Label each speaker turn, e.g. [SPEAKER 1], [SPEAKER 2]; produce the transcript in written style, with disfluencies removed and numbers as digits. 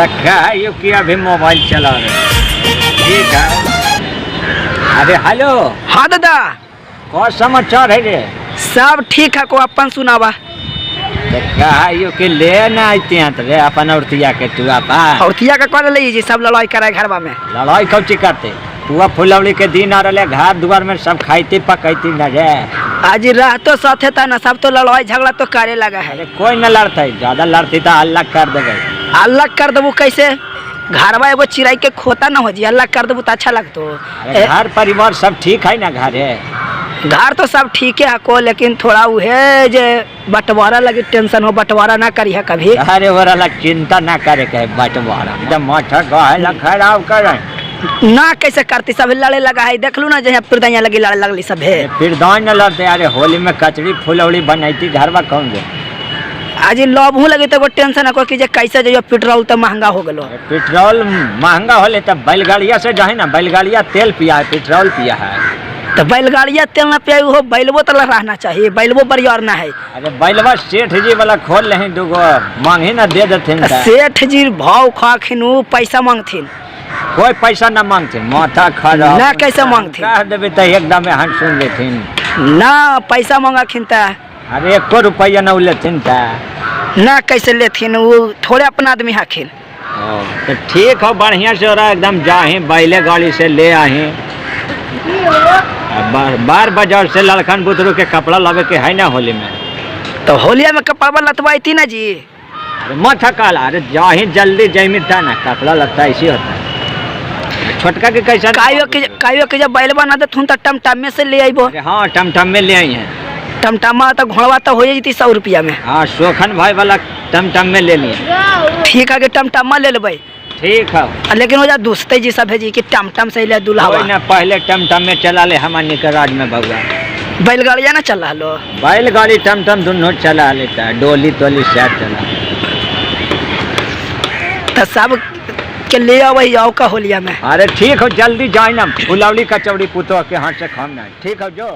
[SPEAKER 1] रखा है ये कि अभी मोबाइल चला रहे। ठीक है। अरे हेलो।
[SPEAKER 2] हाँ दादा।
[SPEAKER 1] कौन समाचार है रे?
[SPEAKER 2] सब ठीक है, को अपन सुनावा।
[SPEAKER 1] कहा यो कि ले ना आते हैं रे अपन औरतिया के तू आपा।
[SPEAKER 2] औरतिया का कर ली जी, सब लड़ाई करे घरवा में।
[SPEAKER 1] लड़ाई कौची करते? पुआ फुलौली के दिन आ रहे घर दुआर में सब खाइती पकैती न रे।
[SPEAKER 2] आज रह तो साथे था ना, सब तो लड़ाई झगड़ा तो करे लगा है।
[SPEAKER 1] अरे कोई न लड़ते, ज्यादा लड़ती तो अल्लाह कर देवे।
[SPEAKER 2] अल्लाह कर देबू कैसे? घरवा एगो चिड़ाई के खोता न हो जी, अल्लाह कर देबू तो अच्छा लगतो।
[SPEAKER 1] घर परिवार सब ठीक है ना? घरे
[SPEAKER 2] घर तो सब ठीक है को, लेकिन थोड़ा उहे जे बंटवारा लगे टेंशन हो, बंटवारा ना करी है कभी।
[SPEAKER 1] अरे वाला चिंता ना करे के बंटवारा एकदम माथा गहला खराब करे
[SPEAKER 2] ना। कैसे करती सब लड़े लगा है, देख लू ना जहाँ पिरदाइया लगी लड़े लगली सब है।
[SPEAKER 1] पिरदान न लड़ते। अरे होली में कचरी फुलौली बनैती घरवा कौन गए?
[SPEAKER 2] आज लबहू लगे तो टेंशन है कि जे कैसे जो पेट्रोल तो महंगा हो गलो।
[SPEAKER 1] पेट्रोल महंगा होले तब बैलगाड़िया से जाए ना, बैलगाड़िया तेल पिया है, पेट्रोल पिया है।
[SPEAKER 2] तो बैलगाड़िया तेल ना पिया हो, बैलबो तो रहना चाहिए, बैलबो बरियार ना है।
[SPEAKER 1] अरे बैलवा सेठ जी वाला खोल रहे दूगो मांगे ना दे देथिन।
[SPEAKER 2] सेठ जी भाव खाखिन पैसा मांगथिन।
[SPEAKER 1] कोई पैसा ना मांगथिन, माथा खराब
[SPEAKER 2] ना। कैसे मांगथिन?
[SPEAKER 1] कह देबे तो एकदम हम सुन लेथिन
[SPEAKER 2] ना। पैसा मांगाखिन ता?
[SPEAKER 1] अरे 1 रुपया न लेथिन ता
[SPEAKER 2] ना। कैसे लेथिन? वो थोड़े अपना आदमी हखिन।
[SPEAKER 1] तो ठीक हो, बढ़िया से रहा एकदम जाए बैले गाड़ी से ले आए। बार बाजार से लड़कन बुतरू के कपड़ा लावे के है ना होली में।
[SPEAKER 2] तो होलिया में कपड़ा लतवाई थी ना जी।
[SPEAKER 1] अरे माथा काला। अरे जाही जल्दी जमीता ना, कपड़ा लगता ऐसी होता है। छोटका के कैसा
[SPEAKER 2] कायो के जब बैलवा ना देथुन तो टमटम में से ले आइबो।
[SPEAKER 1] हाँ टमटम में ले आई हैं।
[SPEAKER 2] टमटमा तो घोड़वा तो हो जाती 100 रुपया में।
[SPEAKER 1] हाँ सोखन भाई वाला टमटम में ले लिए।
[SPEAKER 2] ठीक है कि टमटमा ले लेबै।
[SPEAKER 1] ठीक है।
[SPEAKER 2] लेकिन वो जा दोस्ते जी सब है जी कि टमटम से ले दुल्हा
[SPEAKER 1] ना, पहले टमटम में चला ले हमारे के राज में बउआ।
[SPEAKER 2] बैलगाड़िया ना चला लो?
[SPEAKER 1] बैलगाड़ी टमटम दोनों चला लेता है, डोली तोली सब चला।
[SPEAKER 2] तो सब के ले आवै आओ का होलिया में।
[SPEAKER 1] अरे ठीक हो, जल्दी जाए ना, फुलौली कचौड़ी पुतो के हाथ से खाना। ठीक हो जो।